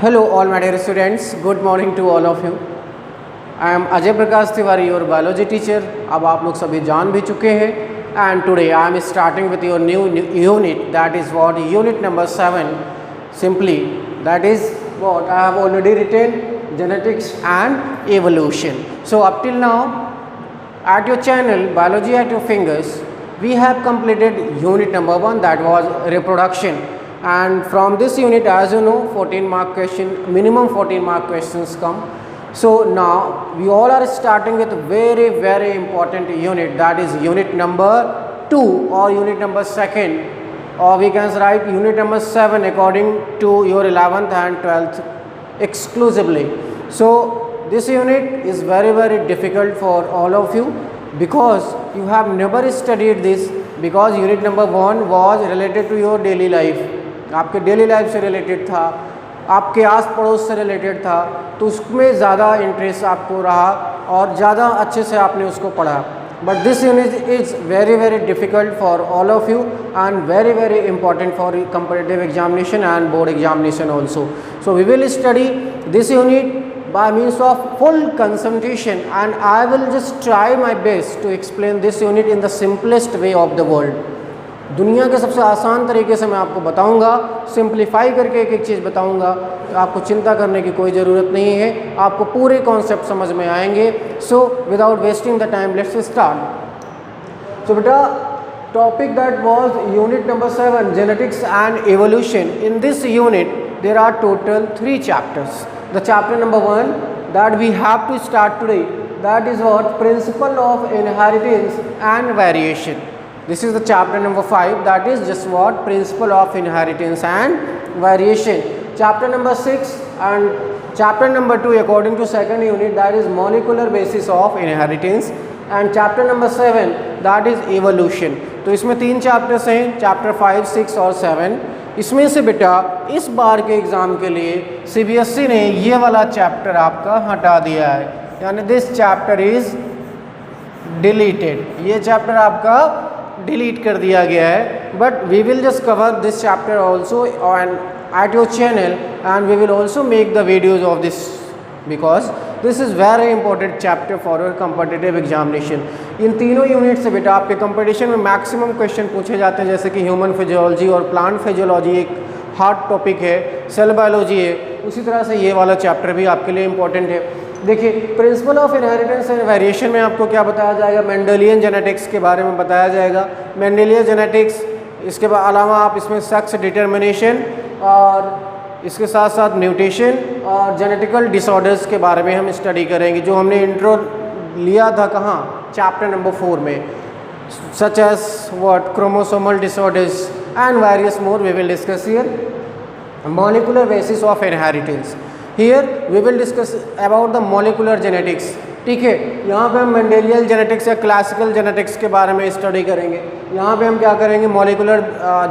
Hello all my dear students, good morning to all of you. I am Ajay Prakash Tiwari, your biology teacher. अब आप लोग सभी जान भी चुके हैं and today I am starting with your new unit, that is what unit number 7. Simply that is what I have already written, genetics and evolution. So up till now at your channel Biology at Your Fingers, we have completed unit number 1, that was reproduction. And from this unit, as you know, 14 mark question, minimum 14 mark questions come. So now we all are starting with very important unit, that is unit number 2 or unit number 2nd, or we can write unit number 7 according to your 11th and 12th exclusively. So this unit is very difficult for all of you because you have never studied this, because unit number 1 was related to your daily life, आपके daily life से related था, आपके आस पड़ोस से related था, तो उसमें ज़्यादा इंटरेस्ट आपको रहा और ज़्यादा अच्छे से आपने उसको पढ़ा. But this unit is very difficult for all of you and very important for competitive examination and board examination also. So we will study this unit by means of full concentration and I will just try my best to explain this unit in the simplest way of the world. दुनिया के सबसे आसान तरीके से मैं आपको बताऊंगा, simplify करके एक चीज़ बताऊंगा, तो आपको चिंता करने की कोई ज़रूरत नहीं है, आपको पूरे कॉन्सेप्ट समझ में आएंगे. So without wasting the time let's start. So बेटा, topic that was unit number 7, genetics and evolution. In this unit there are total 3 chapters. The chapter number 1 that we have to start today, that is what principle of inheritance and variation. This is the chapter number 5, that is just what principle of inheritance and variation. Chapter number 6 and chapter number 2 according to second unit, that is molecular basis of inheritance, and chapter number 7 that is evolution. तो इसमें 3 chapters हैं, chapter 5, 6 और 7. इसमें से बेटा इस बार के exam के लिए CBSE ने ये वाला चैप्टर आपका हटा दिया है, यानी दिस चैप्टर इज़ डिलीटेड. ये चैप्टर आपका डिलीट कर दिया गया है. But we will just cover this chapter also at your channel and we will also make the videos of this, because this is very important chapter for your competitive examination. इन तीनों unit से बेटा आपके competition में maximum question पूछे जाते हैं, जैसे कि ह्यूमन फिजियोलॉजी और प्लांट फिजियोलॉजी एक हार्ड टॉपिक है, सेल बायोलॉजी है, उसी तरह से ये वाला चैप्टर भी आपके लिए इंपॉर्टेंट है. देखिए, principal of inheritance and variation में आपको क्या बताया जाएगा, मेंडेलियन जेनेटिक्स के बारे में बताया जाएगा. मेंडेलियन जेनेटिक्स, इसके अलावा आप इसमें सेक्स डिटर्मिनेशन और इसके साथ साथ म्यूटेशन और जेनेटिकल डिसऑर्डर्स के बारे में हम स्टडी करेंगे, जो हमने इंट्रो लिया था कहाँ, चैप्टर नंबर 4 में, such as what chromosomal disorders and various more we will discuss here. Molecular basis of inheritance, here we will discuss about the molecular genetics. ठीक है, यहाँ पे हम मेंडेलियन जेनेटिक्स या क्लासिकल जेनेटिक्स के बारे में स्टडी करेंगे. यहाँ पे हम क्या करेंगे, मॉलिक्यूलर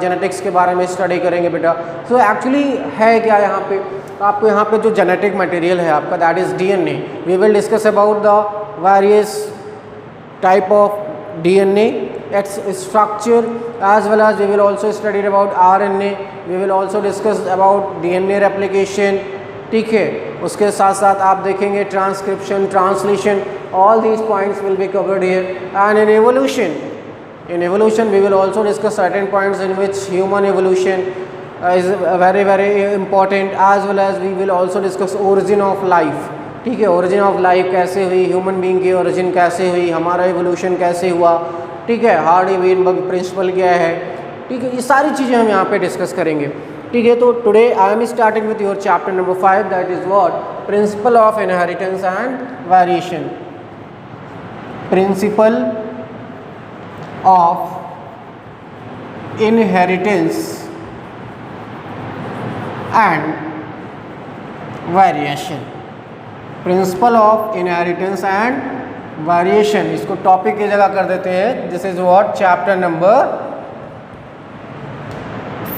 जेनेटिक्स के बारे में स्टडी करेंगे बेटा. सो एक्चुअली है क्या यहाँ पे, आपको यहाँ पे जो जेनेटिक मटेरियल है आपका, that is DNA. We will discuss about the various type of DNA, its structure, as well as we will also study about RNA. we will also discuss about DNA replication. ठीक है, उसके साथ साथ आप देखेंगे transcription, translation, all these points will be covered here. And in evolution we will also discuss certain points in which human evolution is very important, as well as we will also discuss origin of life. ठीक है, origin of life कैसे हुई, human being की origin कैसे हुई, हमारा evolution कैसे हुआ. ठीक है, हार्डी-वेनबर्ग प्रिंसिपल क्या है. ठीक है, ये सारी चीज़ें हम यहाँ पे डिस्कस करेंगे. ठीक है, तो today I am starting with your chapter number 5, that is what principle of inheritance and variation. Principal of inheritance and variation. Principal of inheritance and variation, इसको टॉपिक की जगह कर देते हैं. This is what chapter number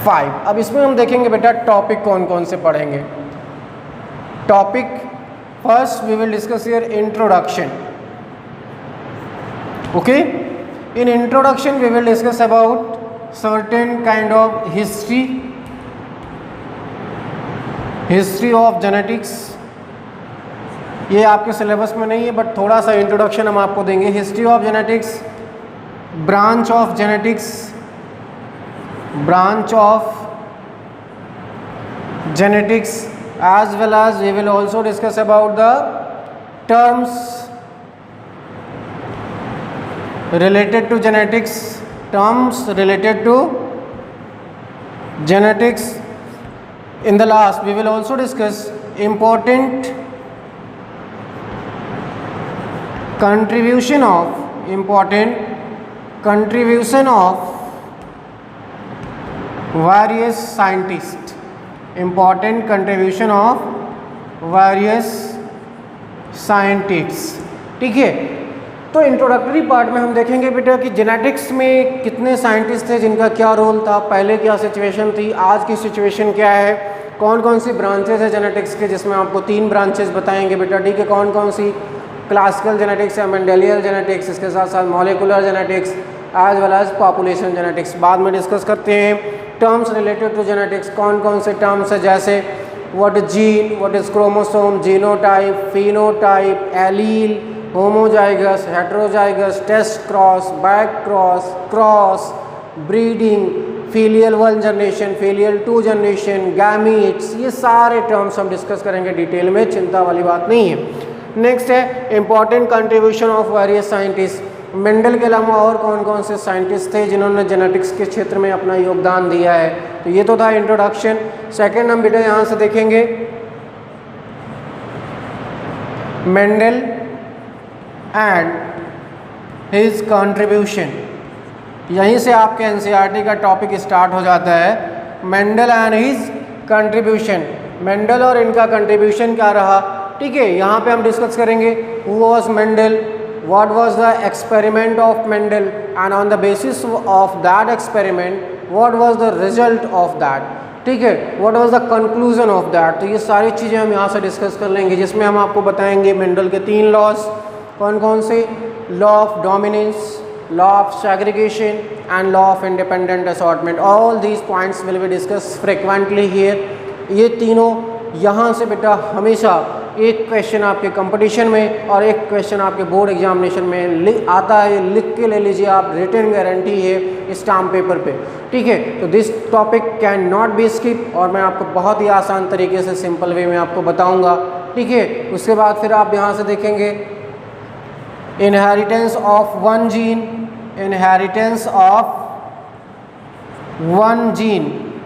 5. अब इसमें हम देखेंगे बेटा टॉपिक कौन कौन से पढ़ेंगे. Topic first we will discuss here introduction. Okay, in introduction we will discuss about certain kind of history history of genetics, ये आपके सिलेबस में नहीं है बट थोड़ा सा इंट्रोडक्शन हम आपको देंगे। History of genetics, branch of genetics, branch of genetics, as well as we will also discuss about the terms related to genetics, terms related to genetics. In the last we will also discuss important contribution of various scientists, important contribution of various scientists। ठीक है, तो introductory part में हम देखेंगे बेटा कि genetics में कितने साइंटिस्ट थे, जिनका क्या रोल था, पहले क्या सिचुएशन थी, आज की सिचुएशन क्या है, कौन कौन सी ब्रांचेस है जेनेटिक्स के, जिसमें आपको 3 ब्रांचेस बताएंगे बेटा। ठीक है, कौन कौन सी, क्लासिकल जेनेटिक्स या मेंडेलियन जेनेटिक्स, इसके साथ साथ molecular genetics as well as population genetics बाद में डिस्कस करते हैं। टर्म्स रिलेटेड टू जेनेटिक्स, कौन कौन से टर्म्स है, जैसे what is gene, what is chromosome, genotype, phenotype, allele, homozygous, heterozygous, test cross, back cross, cross, breeding, filial 1 generation, filial 2 generation, gametes, ये सारे टर्म्स हम डिस्कस करेंगे डिटेल में, चिंता वाली बात नहीं है। नेक्स्ट है important contribution of various scientist, Mendel के अलावा और कौन कौन से साइंटिस्ट थे जिन्होंने जेनेटिक्स के क्षेत्र में अपना योगदान दिया है। तो ये तो था इंट्रोडक्शन। सेकंड हम बेटा यहाँ से देखेंगे मेंडल एंड हिज कंट्रीब्यूशन, यहीं से आपके एनसीईआरटी का टॉपिक स्टार्ट हो जाता है। Mendel and his contribution, Mendel और इनका कंट्रीब्यूशन क्या रहा। ठीक है, यहाँ पे हम डिस्कस करेंगे who was Mendel, what was the experiment of Mendel, and on the basis of that experiment what was the result of that। ठीक है, what was the conclusion of that। तो ये सारी चीज़ें हम यहाँ से डिस्कस कर लेंगे, जिसमें हम आपको बताएंगे मेंडल के 3 लॉज, कौन कौन से, law of dominance, law of segregation and law of independent assortment. All these points will be discuss frequently here. ये तीनों यहाँ से बेटा हमेशा एक क्वेश्चन आपके कंपटीशन में और एक क्वेश्चन आपके बोर्ड एग्जामिनेशन में आता है, लिख के ले लीजिए आप, रिटन गारंटी है स्टाम्प पेपर पे। ठीक है, तो this topic can not be skip, और मैं आपको बहुत ही आसान तरीके से सिंपल वे में आपको बताऊंगा। ठीक है, उसके बाद फिर आप यहाँ से देखेंगे inheritance of 1 gene, inheritance of 1 gene,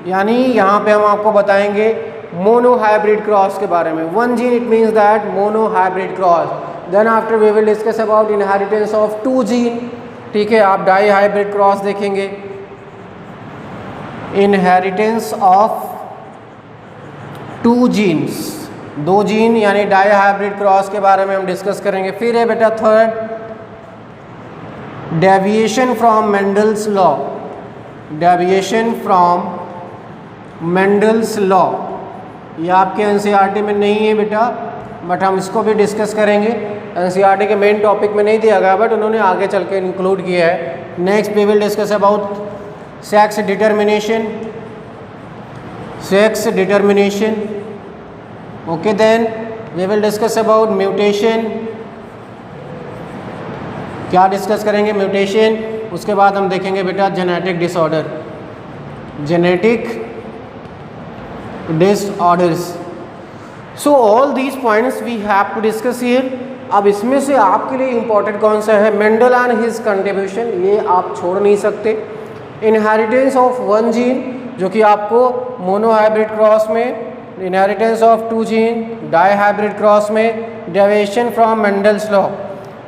यानी यहाँ पे हम आपको बताएंगे मोनो हाइब्रिड क्रॉस के बारे में। 1 gene it means that monohybrid cross. Then after we will discuss about inheritance of 2 gene. ठीक है, आप डाई हाइब्रिड क्रॉस देखेंगे, इनहेरिटेंस ऑफ 2 जीन्स, 2 जीन यानी डाई हाइब्रिड क्रॉस के बारे में हम डिस्कस करेंगे। फिर है बेटा third, deviation from Mendel's law, deviation from Mendel's law, ये आपके एनसीईआरटी में नहीं है बेटा, बट हम इसको भी डिस्कस करेंगे। एनसीईआरटी के मेन टॉपिक में नहीं दिया गया, बट उन्होंने आगे चल के इंक्लूड किया है। Next we will discuss about sex determination, sex determination. Okay, then we will discuss about mutation, क्या डिस्कस करेंगे, म्यूटेशन। उसके बाद हम देखेंगे बेटा genetic disorder, genetic disorders। So all these points we have to discuss here। अब इसमें से आपके लिए इम्पोर्टेंट कौन सा है, मेंडल एंड हिज कंट्रीब्यूशन, ये आप छोड़ नहीं सकते। इनहेरिटेंस ऑफ 1 जीन, जो कि आपको मोनो हाइब्रिड क्रॉस में, inheritance of 2 gene dihybrid cross में, deviation from Mendel's law.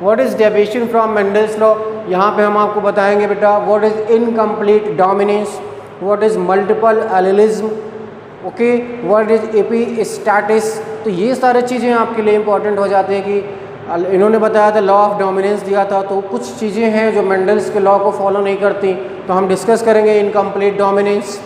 What is deviation from Mendel's law, यहाँ पे हम आपको बताएंगे बेटा what is incomplete dominance, what is multiple allelism, okay, what is epistasis. तो ये सारी चीज़ें आपके लिए इंपॉर्टेंट हो जाती हैं कि इन्होंने बताया था लॉ ऑफ डोमिनेंस दिया था, तो कुछ चीज़ें हैं जो मेंडल्स के लॉ को फॉलो नहीं करती, तो हम डिस्कस करेंगे incomplete dominance.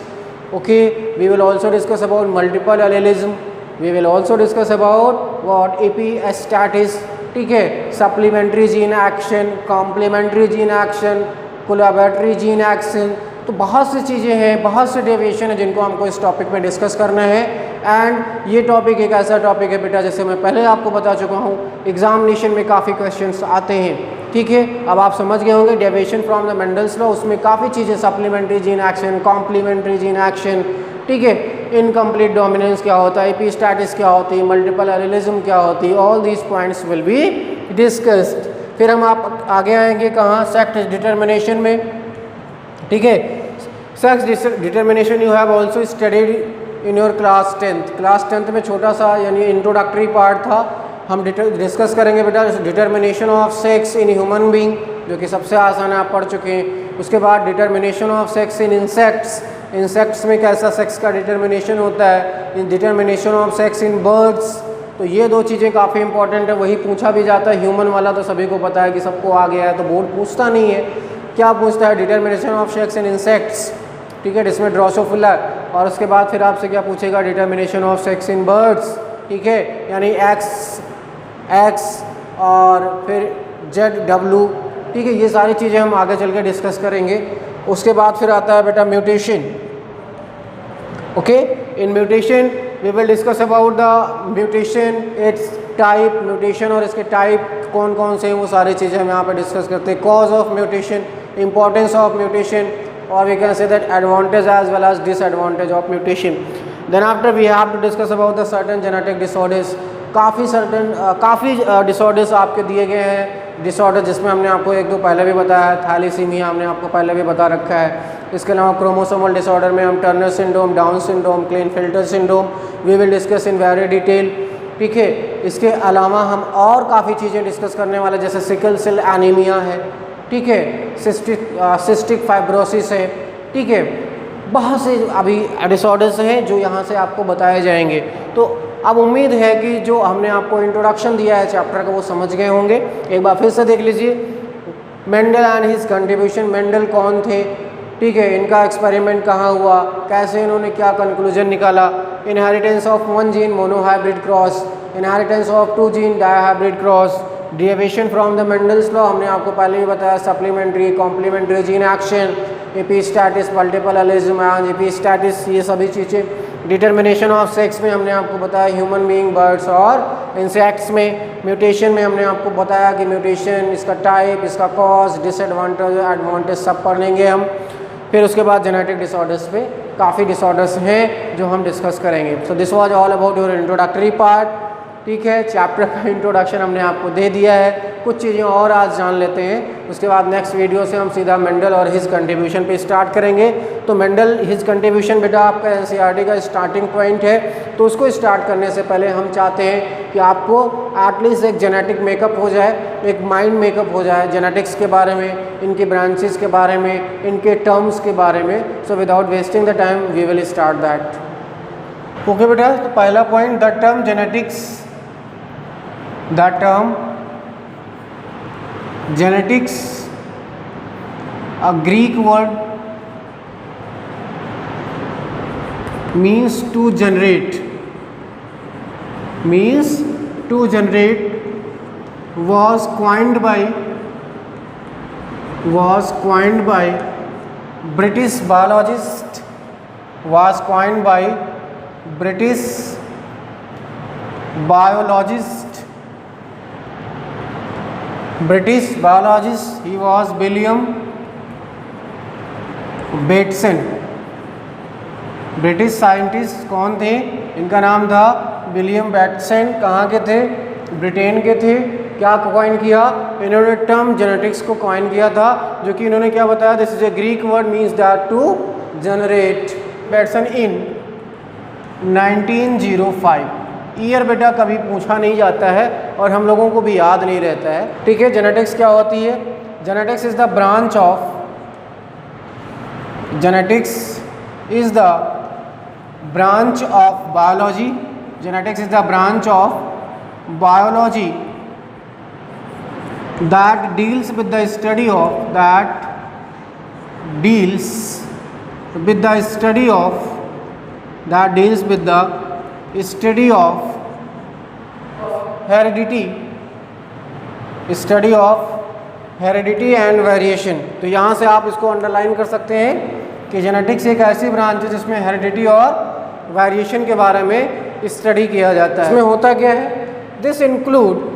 Okay, we will also discuss about multiple allelism, we will also discuss about what epistasis. ठीक है, supplementary gene action, complementary gene action, collaboratory gene action. तो बहुत सी चीज़ें हैं, बहुत से डेविएशन है जिनको हमको इस टॉपिक में डिस्कस करना है। एंड ये टॉपिक एक ऐसा टॉपिक है बेटा, जैसे मैं पहले आपको बता चुका हूँ, एग्जामिनेशन में काफ़ी क्वेश्चंस आते हैं, ठीक है। अब आप समझ गए होंगे deviation from the Mendel's law, उसमें काफ़ी चीज़ें, supplementary gene action, complementary gene action, ठीक है, इनकम्प्लीट डोमिनेंस क्या होता है, एपिस्टैटिस क्या होती है, मल्टीपल एलिलिज्म क्या होती है, all these points will be discussed. फिर हम आप आगे आएंगे कहाँ, सेक्स डिटर्मिनेशन में, ठीक है। Sex determination you have also studied in your class 10th। Class 10th में छोटा सा यानी इंट्रोडक्टरी पार्ट था, हम डिस्कस करेंगे बेटा determination of sex in human being, जो कि सबसे आसान है, आप पढ़ चुके हैं। उसके बाद determination of sex in insects, insects में कैसा सेक्स का डिटर्मिनेशन होता है, determination of sex in birds. तो ये दो चीज़ें काफ़ी इंपॉर्टेंट है, वही पूछा भी जाता है। ह्यूमन वाला तो सभी को पता है कि सबको आ गया है, तो बोर्ड पूछता नहीं है। क्या पूछता है, determination of sex in insects, ठीक है, जिसमें ड्रोसोफिला। और उसके बाद फिर आपसे क्या पूछेगा, determination of sex in birds, ठीक है, यानी एक्स और फिर ZW, ठीक है। ये सारी चीज़ें हम आगे चल के डिस्कस करेंगे। उसके बाद फिर आता है बेटा mutation, okay. In mutation we will discuss about the mutation, it's type, mutation और इसके टाइप कौन कौन से हैं, वो सारी चीज़ें हम यहाँ पर डिस्कस करते हैं। Cause of mutation, importance of mutation, or we can say that advantage as well as disadvantage of mutation. Then after we have to discuss about the certain genetic disorders. काफ़ी डिसऑर्डर्स आपके दिए गए हैं, disorder जिसमें हमने आपको एक दो पहले भी बताया है, थैलेसीमिया हमने आपको पहले भी बता रखा है। इसके अलावा क्रोमोसोमल डिसऑर्डर में हम Turner syndrome, Down syndrome, Klinefelter syndrome we will discuss in very detail, ठीक है। इसके अलावा हम और काफ़ी चीज़ें डिस्कस करने वाले, जैसे सिकल सेल एनीमिया है, ठीक है, सिस्टिक फाइब्रोसिस है, ठीक है, बहुत से अभी डिसऑर्डर्स हैं जो यहाँ से आपको बताए जाएंगे। तो अब उम्मीद है कि जो हमने आपको इंट्रोडक्शन दिया है चैप्टर का वो समझ गए होंगे। एक बार फिर से देख लीजिए, Mendel and his contribution, Mendel कौन थे, ठीक है, इनका एक्सपेरिमेंट कहाँ हुआ, कैसे इन्होंने क्या कंक्लूजन निकाला, inheritance of 1 gene monohybrid cross, inheritance of 2 gene dihybrid cross, deviation from the Mendel's law हमने आपको पहले ही बताया, supplementary, complementary gene action, epistasis, multiple allelism, epistasis, ये सभी चीज़ें। डिटर्मिनेशन ऑफ सेक्स में हमने आपको बताया, ह्यूमन बीइंग, बर्ड्स और इंसेक्ट्स में। म्यूटेशन में हमने आपको बताया कि म्यूटेशन, इसका टाइप, इसका कॉज, डिसएडवांटेज, एडवांटेज सब पढ़ लेंगे हम। फिर उसके बाद जेनेटिक डिसऑर्डर्स पे काफ़ी डिसऑर्डर्स हैं जो हम डिस्कस करेंगे। सो this was all about your introductory part, ठीक है। चैप्टर का इंट्रोडक्शन हमने आपको दे दिया है, कुछ चीज़ें और आज जान लेते हैं। उसके बाद नेक्स्ट वीडियो से हम सीधा मेंडल और हिज कंट्रीब्यूशन पे स्टार्ट करेंगे। तो मेंडल हिज कंट्रीब्यूशन बेटा आपका एनसीईआरटी का स्टार्टिंग पॉइंट है, तो उसको स्टार्ट करने से पहले हम चाहते हैं कि आपको एटलीस्ट एक जेनेटिक मेकअप हो जाए, एक माइंड मेकअप हो जाए जेनेटिक्स के बारे में, इनके ब्रांचेस के बारे में, इनके टर्म्स के बारे में। So without wasting the time we will start that. Okay बेटा, तो पहला point, the term genetics, the term genetics, a Greek word, means to generate, was coined by British biologist, he was William Bateson. British scientist कौन थे, इनका नाम था William Bateson. कहाँ के थे, ब्रिटेन के थे। क्या कॉइन किया इन्होंने, टर्म जेनेटिक्स को कॉइन किया था, जो कि इन्होंने क्या बताया, this is a Greek word means that to generate. Bateson in 1905। Year बेटा कभी पूछा नहीं जाता है और हम लोगों को भी याद नहीं रहता है, ठीक है। जेनेटिक्स क्या होती है, genetics is the branch of biology, genetics is the branch of biology that deals with the study of heredity and variation. तो यहाँ से आप इसको अंडरलाइन कर सकते हैं कि जेनेटिक्स एक ऐसी ब्रांच है जिसमें हेरिडिटी और वेरिएशन के बारे में स्टडी किया जाता है। इसमें होता क्या है, दिस इंक्लूड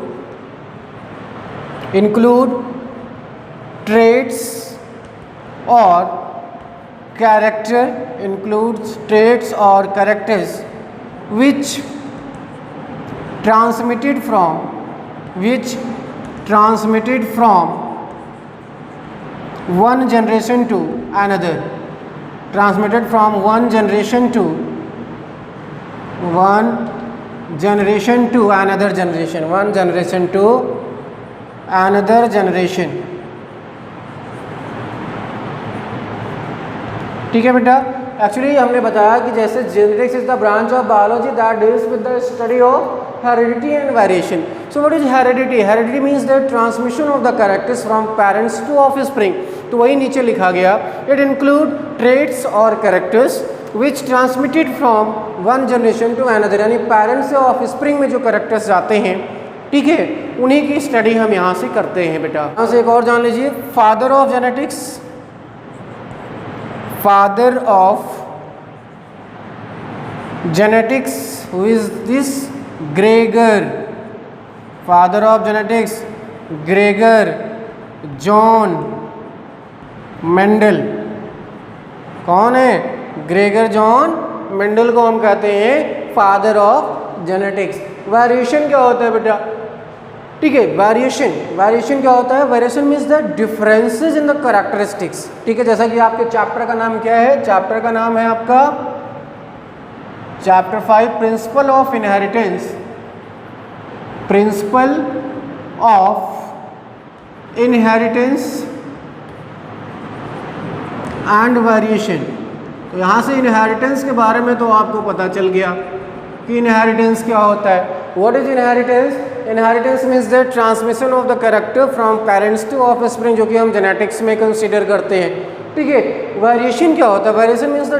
ट्रेट्स और characters which transmitted from one generation to another, ठीक है बेटा। एक्चुअली हमने बताया कि जैसे genetics is the branch of biology that deals with the study of heredity and variation. So what is heredity? Heredity means the transmission of the characters from parents to offspring. तो वही नीचे लिखा गया, it include traits और characters which transmitted from one generation to another, यानी parents से offspring में जो कैरेक्टर्स जाते हैं, ठीक है, उन्हीं की स्टडी हम यहाँ से करते हैं बेटा। यहाँ से एक और जान लीजिए, father of genetics, who is this? Father of genetics, Gregor John Mendel। कौन है? ग्रेगर जॉन मेंडल को हम कहते हैं फादर ऑफ जेनेटिक्स। वेरिएशन क्या होता है बेटा? ठीक है, वेरिएशन क्या होता है? Variation means the differences in the characteristics. ठीक है, जैसा कि आपके चैप्टर का नाम क्या है? चैप्टर का नाम है आपका chapter 5 principal of inheritance. And variation. तो यहाँ से इनहेरिटेंस के बारे में तो आपको पता चल गया कि इनहेरिटेंस क्या होता है। What is inheritance? Inheritance means the transmission of the character from parents to offspring, जो कि हम जेनेटिक्स में कंसीडर करते हैं। ठीक है, वेरिएशन क्या होता है? वेरिएशन मीन्स द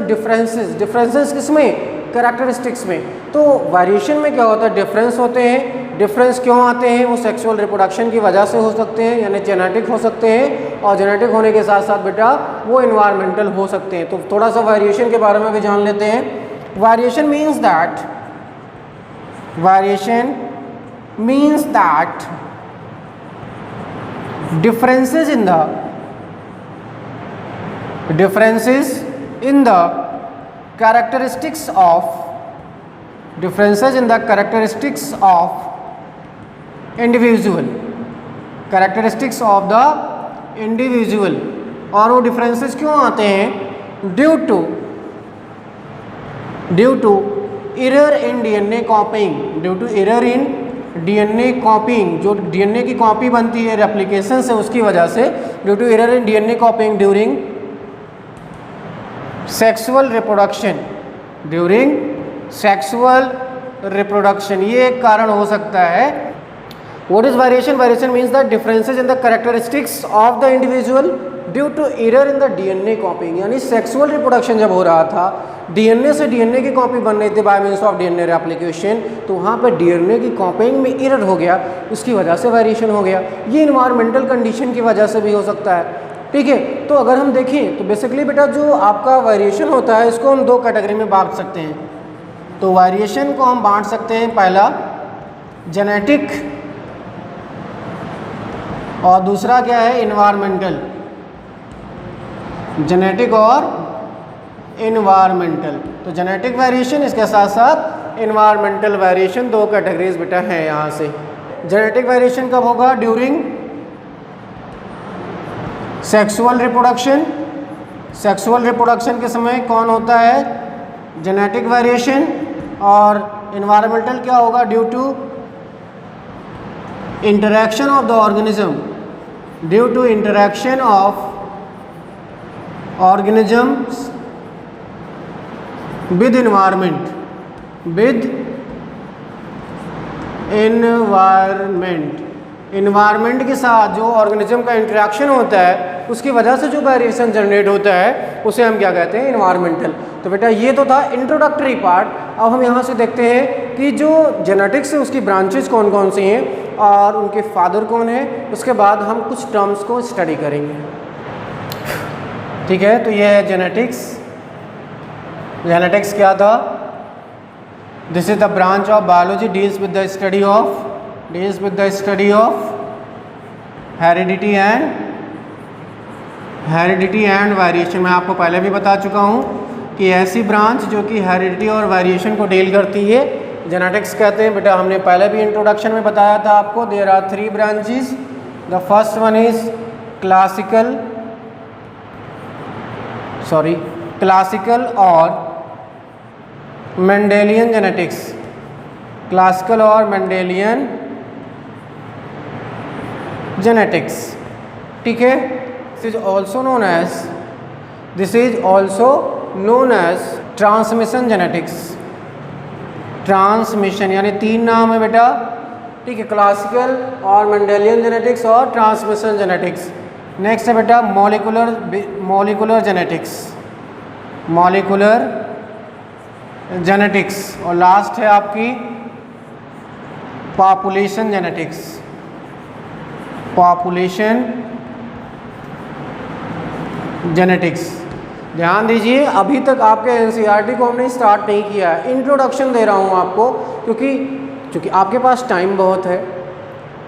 डिफरेंसेस किसमें? कैरेक्टरिस्टिक्स में। तो वेरिएशन में क्या होता है? डिफरेंस होते हैं। डिफरेंस क्यों आते हैं? वो सेक्सुअल रिप्रोडक्शन की वजह से हो सकते हैं, यानी जेनेटिक हो सकते हैं, और जेनेटिक होने के साथ साथ बेटा वो इन्वायरमेंटल हो सकते हैं। तो थोड़ा सा वेरिएशन के बारे में भी जान लेते हैं। Variation means that differences in the characteristics of individual। और वो डिफरेंसेस क्यों आते हैं? Due to error in DNA copying, जो डीएनए की कॉपी बनती है रेप्लिकेशन से, उसकी वजह से due to error in DNA copying during sexual reproduction, ये एक कारण हो सकता है। What is variation? Variation means the differences in the characteristics of the individual due to error in the DNA copying। यानी सेक्सुअल रिप्रोडक्शन जब हो रहा था, डीएनए से डीएनए की कॉपी बन रही थी bye means of DNA replication, तो वहाँ पर डीएनए की कॉपिंग में एरर हो गया, उसकी वजह से वेरिएशन हो गया। ये इन्वायरमेंटल कंडीशन की वजह से भी हो सकता है। ठीक है, तो अगर हम देखें तो बेसिकली बेटा जो आपका वेरिएशन होता है, इसको हम दो कैटेगरी में बांट सकते हैं। तो वेरिएशन को हम बांट सकते हैं, पहला जेनेटिक और दूसरा क्या है? इन्वायरमेंटल। जेनेटिक और इन्वायरमेंटल। तो जेनेटिक वेरिएशन, इसके साथ साथ इन्वायरमेंटल वेरिएशन, दो कैटेगरीज बेटा हैं यहाँ से। जेनेटिक वेरिएशन कब होगा? ड्यूरिंग सेक्सुअल रिप्रोडक्शन के समय कौन होता है? Genetic variation. और इन्वायरमेंटल क्या होगा? Due to interaction of the organism with environment के साथ जो ऑर्गेनिज्म का इंटरेक्शन होता है, उसकी वजह से जो वेरिएशन जनरेट होता है, उसे हम क्या कहते हैं? इन्वायरमेंटल। तो बेटा ये तो था इंट्रोडक्टरी पार्ट। अब हम यहाँ से देखते हैं कि जो जेनेटिक्स है उसकी ब्रांचेस कौन कौन सी हैं और उनके फादर कौन है। उसके बाद हम कुछ टर्म्स को स्टडी करेंगे। ठीक है, तो ये है जेनेटिक्स। जेनेटिक्स क्या था? This is the branch of biology deals with the study of heredity and variation। मैं आपको पहले भी बता चुका हूँ कि ऐसी ब्रांच जो कि हेरिडिटी और वेरिएशन को डील करती है जेनेटिक्स कहते हैं। बेटा हमने पहले भी इंट्रोडक्शन में बताया था आपको, there are 3 branches. The first one is classical और मेंडेलियन जेनेटिक्स। क्लासिकल और मेंडेलियन जेनेटिक्स, ठीक है। This is also known as transmission genetics. Transmission यानी 3 नाम है बेटा, ठीक है, क्लासिकल और मेंडेलियन जेनेटिक्स और ट्रांसमिशन जेनेटिक्स। नेक्स्ट है बेटा मॉलिक्यूलर जेनेटिक्स और लास्ट है आपकी पॉपुलेशन जेनेटिक्स। ध्यान दीजिए, अभी तक आपके एनसीईआरटी को हमने स्टार्ट नहीं किया है, इंट्रोडक्शन दे रहा हूँ आपको, क्योंकि आपके पास टाइम बहुत है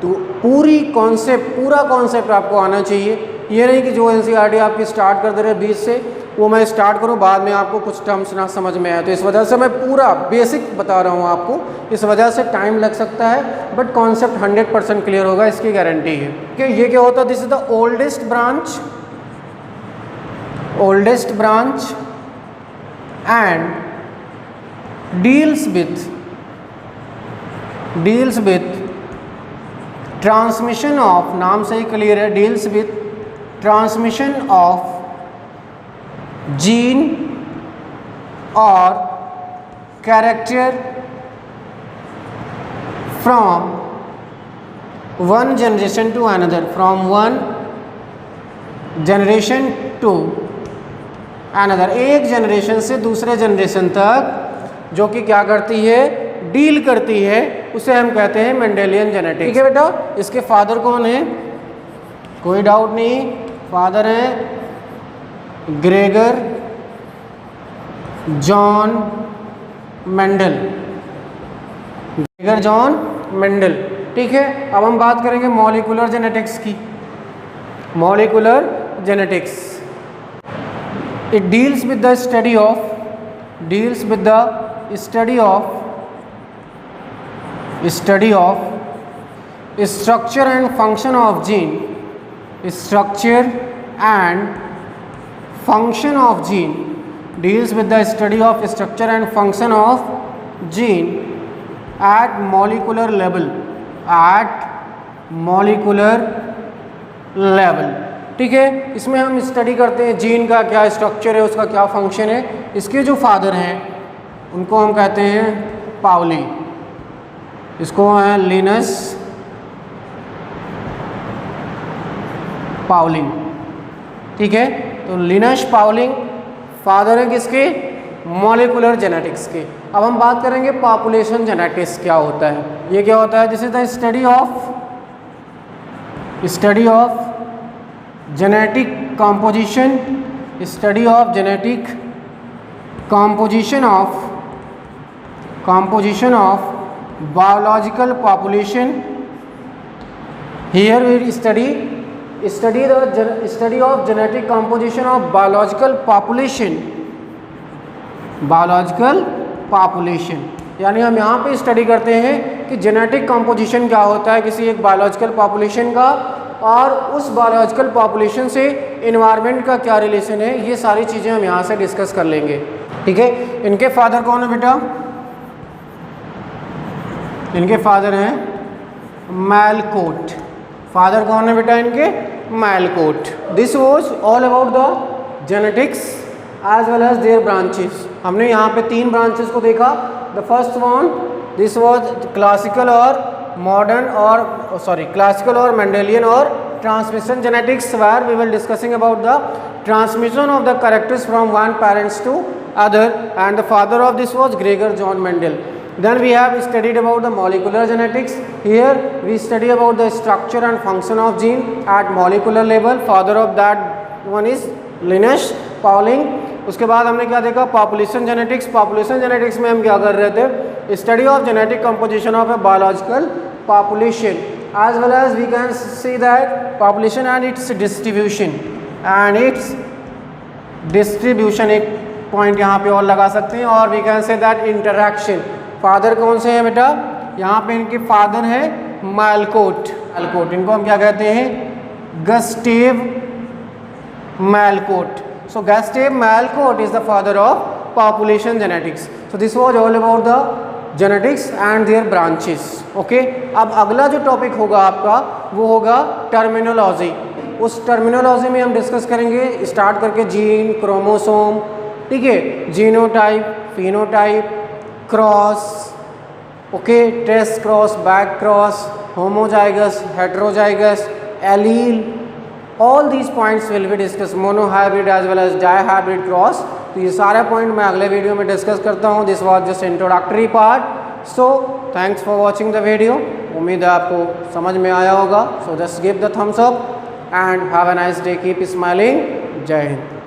तो पूरा कॉन्सेप्ट आपको आना चाहिए। ये नहीं कि जो एनसीईआरटी आपकी स्टार्ट कर दे रहे 20 से वो मैं स्टार्ट करूँ, बाद में आपको कुछ टर्म्स ना समझ में आए। तो इस वजह से मैं पूरा बेसिक बता रहा हूँ आपको, इस वजह से टाइम लग सकता है, बट कॉन्सेप्ट 100% क्लियर होगा, इसकी गारंटी है। कि ये क्या होता है, this is the oldest branch and deals with transmission of, नाम से ही क्लियर है, deals with transmission of gene और character from one generation to another, एक जनरेशन से दूसरे जनरेशन तक जो कि क्या करती है, डील करती है, उसे हम कहते हैं मेंडेलियन जेनेटिक्स। ठीक है बेटा, इसके फादर कौन है, कोई डाउट नहीं, फादर हैं ग्रेगर जॉन मेंडल। ठीक है, अब हम बात करेंगे मॉलिक्यूलर जेनेटिक्स की। Molecular genetics it deals with the study of structure and function of gene, deals with the study of structure and function of gene at molecular level। ठीक है, इसमें हम स्टडी करते हैं जीन का क्या स्ट्रक्चर है, उसका क्या फंक्शन है। इसके जो फादर हैं उनको हम कहते हैं पाउली, इसको है लिनस पाउलिंग। ठीक है, तो लिनस पाउलिंग फादर है किसके, मॉलिक्यूलर जेनेटिक्स के। अब हम बात करेंगे पॉपुलेशन जेनेटिक्स क्या होता है। ये क्या होता है, this is the study of genetic composition of biological population। Here we study of genetic composition of biological population। यानी हम यहाँ पे स्टडी करते हैं कि जेनेटिक कंपोजिशन क्या होता है किसी एक बायोलॉजिकल पॉपुलेशन का, और उस बायोलॉजिकल पॉपुलेशन से इन्वायरमेंट का क्या रिलेशन है। ये सारी चीज़ें हम यहाँ से डिस्कस कर लेंगे। ठीक है, इनके फादर कौन है बेटा, इनके फादर हैं मैलकोट। फादर कौन है बेटा इनके, Malecot. This was all about the genetics as well as their branches. हमने यहाँ पे 3 ब्रांचेस को देखा। The first one, this was classical और मेंडेलियन और transmission genetics, where we will discussing about the transmission of the characters from one parents to other, and the father of this was Gregor John Mendel. Then we have studied about the molecular genetics. Here we study about the structure and function of gene at molecular level. Father of that one is Linus Pauling। उसके बाद हमने क्या देखा, population genetics. Population genetics में हम क्या कर रहे थे, study of genetic composition of a biological population, as well as we can see that population and its distribution, एक पॉइंट यहाँ पे और लगा सकते हैं। और we can say that interaction, father कौन से हैं बेटा, यहाँ पे इनके फादर है मैलकोट, इनको हम क्या कहते हैं, Gustave Malecot. So Gustave Malecot is the father of population genetics. So this was all about the genetics and their branches. Okay, अब अगला जो टॉपिक होगा आपका वो होगा टर्मिनोलॉजी। उस टर्मिनोलॉजी में हम डिस्कस करेंगे स्टार्ट करके जीन, क्रोमोसोम, ठीक है, genotype, phenotype, cross, okay, test cross, back cross, homozygous, heterozygous, allele, all these points will be discuss, monohybrid as well as dihybrid cross. तो ये सारे पॉइंट मैं अगले वीडियो में डिस्कस करता हूँ। This was just introductory part. So thanks for watching the video. उम्मीद है आपको समझ में आया होगा। So just give the thumbs up and have a nice day, keep smiling. जय हिंद।